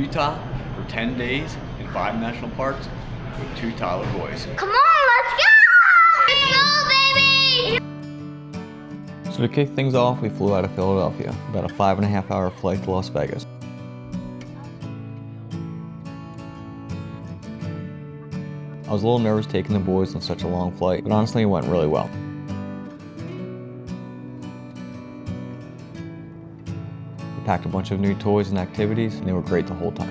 Utah for 10 days in 5 national parks with 2 toddler boys. Come on, let's go! Let's go, baby! So to kick things off, we flew out of Philadelphia, about a 5.5-hour flight to Las Vegas. I was a little nervous taking the boys on such a long flight, but honestly it went really well. We packed a bunch of new toys and activities, and they were great the whole time.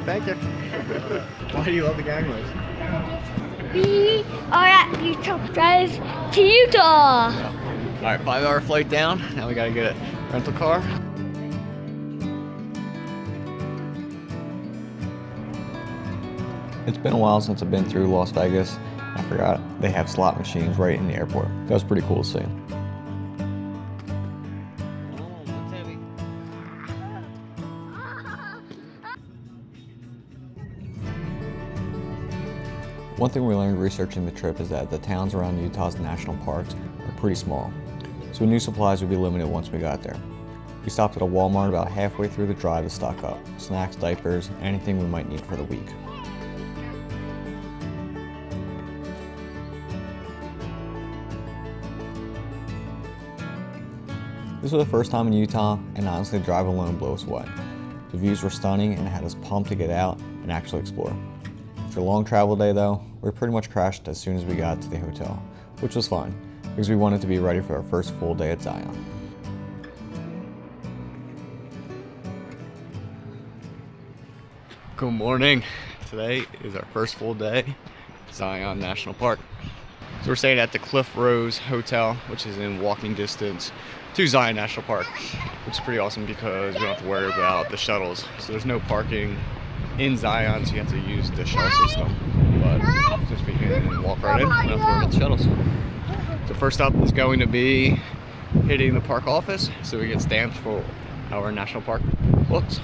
Thank you. Why do you love the gangways? We are at Utah, guys, to Utah! All right, 5-hour flight down. Now we gotta get a rental car. It's been a while since I've been through Las Vegas. I forgot they have slot machines right in the airport. That was pretty cool to see. One thing we learned researching the trip is that the towns around Utah's national parks are pretty small, so we knew supplies would be limited once we got there. We stopped at a Walmart about halfway through the drive to stock up, snacks, diapers, anything we might need for the week. This was the first time in Utah, and honestly the drive alone blew us away. The views were stunning and it had us pumped to get out and actually explore. After a long travel day though, we pretty much crashed as soon as we got to the hotel, which was fine, because we wanted to be ready for our first full day at Zion. Good morning. Today is our first full day at Zion National Park. So we're staying at the Cliff Rose Hotel, which is in walking distance to Zion National Park, which is pretty awesome because we don't have to worry about the shuttles. So there's no parking in Zion, so you have to use the shuttle system. But since we can walk right in, we don't have to worry about the shuttles. So first up is going to be hitting the park office so we get stamps for our national park books.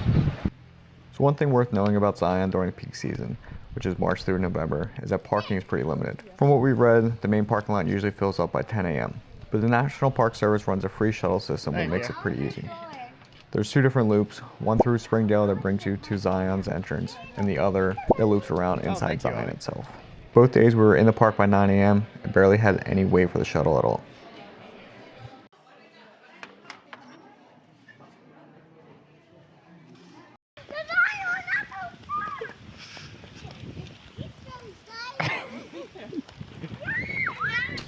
So one thing worth knowing about Zion during peak season, which is March through November, is that parking is pretty limited. From what we read, the main parking lot usually fills up by 10 a.m. But the National Park Service runs a free shuttle system that makes it pretty easy. There's 2 different loops, one through Springdale that brings you to Zion's entrance, and the other that loops around inside Zion itself. Both days we were in the park by 9 a.m. and barely had any wait for the shuttle at all.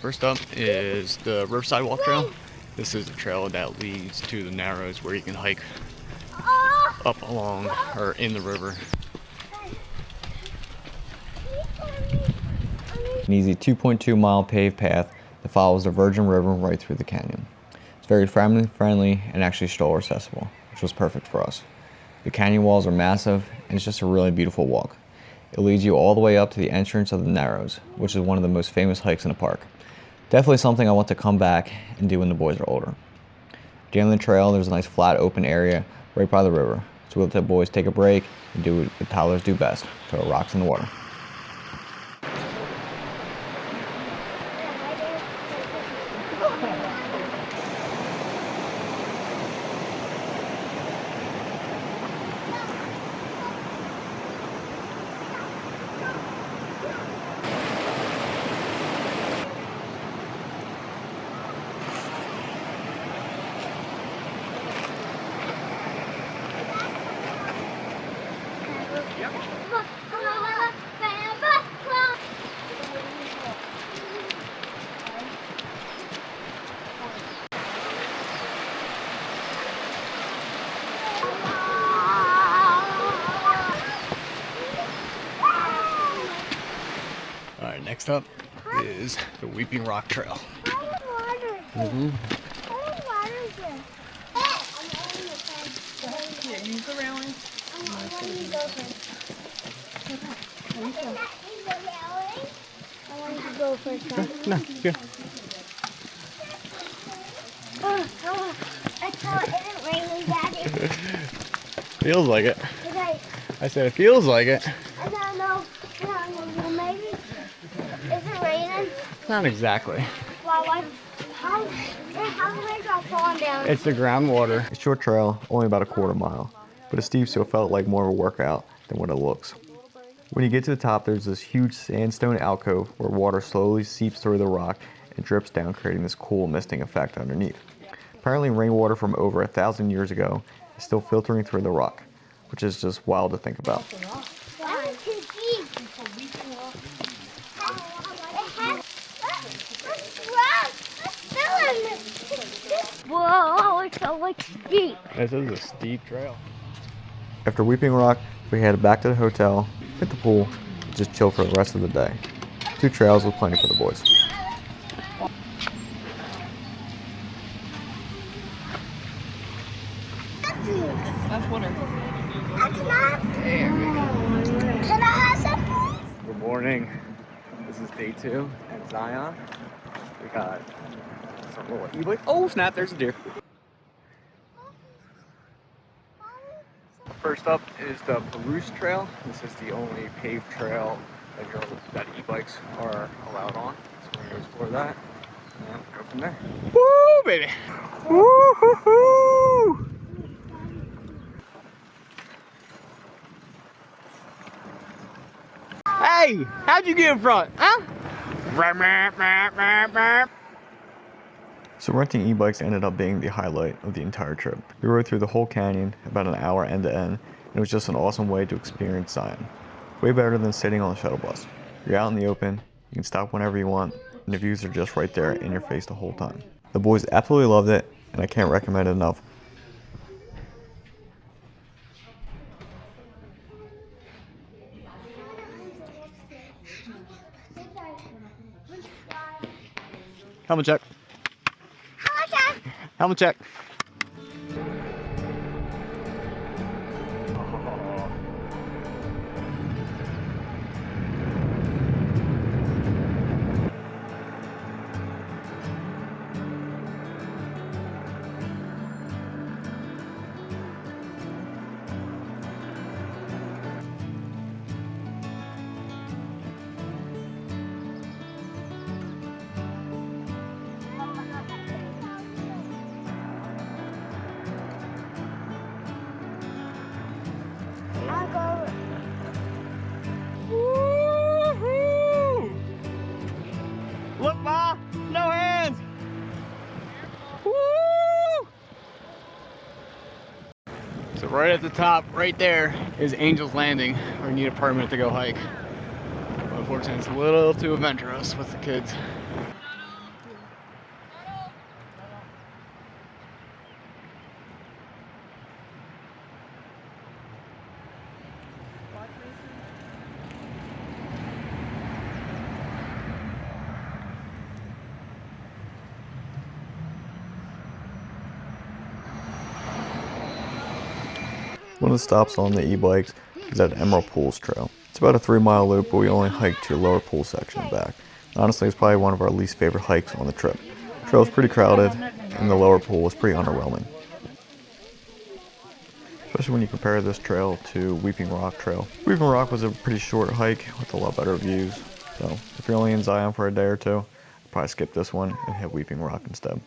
First up is the Riverside Walk Trail. This is a trail that leads to the Narrows where you can hike up along or in the river. An easy 2.2-mile paved path that follows the Virgin River right through the canyon. It's very family-friendly and actually stroller accessible, which was perfect for us. The canyon walls are massive and it's just a really beautiful walk. It leads you all the way up to the entrance of the Narrows, which is one of the most famous hikes in the park. Definitely something I want to come back and do when the boys are older. At the end of the trail, there's a nice flat open area right by the river, so we'll let the boys take a break and do what the toddlers do best, throw rocks in the water. Alright, next up is the Weeping Rock Trail. Use the railing. I want to go first. No, good. I thought it didn't rain, Daddy. Feels like it. Okay. I said it feels like it. I don't know. Maybe. Is it raining? Not exactly. Well, how did I go falling down? It's the groundwater. A short trail, only about a quarter mile, but it's steep so it felt like more of a workout than what it looks. When you get to the top, there's this huge sandstone alcove where water slowly seeps through the rock and drips down, creating this cool misting effect underneath. Apparently rainwater from over 1,000 years ago is still filtering through the rock, which is just wild to think about. That was too deep. Whoa, it's so like steep. This is a steep trail. After Weeping Rock, we headed back to the hotel, hit the pool, and just chill for the rest of the day. 2 trails with plenty for the boys. That's water. Can I have some, please? Good morning. This is day 2 at Zion. We got some little e-bike. Oh snap, there's a deer. First up is the Perouse Trail. This is the only paved trail that e-bikes are allowed on. So we're going to explore that and go from there. Woo, baby! Woo-hoo-hoo! Hey, how'd you get in front, huh? So renting e-bikes ended up being the highlight of the entire trip. We rode through the whole canyon, about an hour end to end, and it was just an awesome way to experience Zion. Way better than sitting on a shuttle bus. You're out in the open, you can stop whenever you want, and the views are just right there in your face the whole time. The boys absolutely loved it, and I can't recommend it enough. Helmet check. Helmet check. I'll go. Woo-hoo! Look, Ma! No hands! Woo! So right at the top, right there, is Angel's Landing, where you need a permit to go hike. But unfortunately, it's a little too adventurous with the kids. One of the stops on the e-bikes is at Emerald Pools Trail. It's about a 3-mile loop, but we only hiked to the lower pool section and back. Honestly, it's probably one of our least favorite hikes on the trip. The trail was pretty crowded, and the lower pool was pretty underwhelming. Especially when you compare this trail to Weeping Rock Trail. Weeping Rock was a pretty short hike with a lot better views. So if you're only in Zion for a day or two, probably skip this one and hit Weeping Rock instead.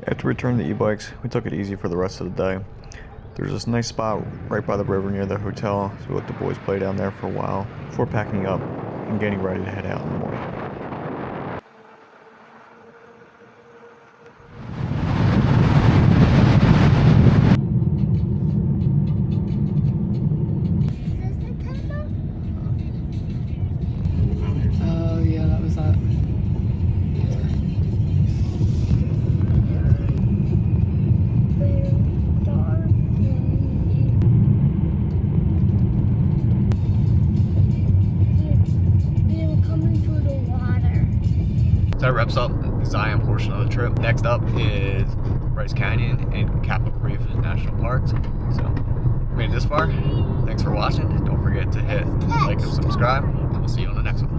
After we returned the e-bikes, we took it easy for the rest of the day. There's this nice spot right by the river near the hotel, so we let the boys play down there for a while before packing up and getting ready to head out in the morning. Oh yeah, that was that. So that wraps up the Zion portion of the trip. Next up is Bryce Canyon and Capitol Reef National Parks. So, if you made it this far, thanks for watching. Don't forget to hit like and subscribe, and we'll see you on the next one.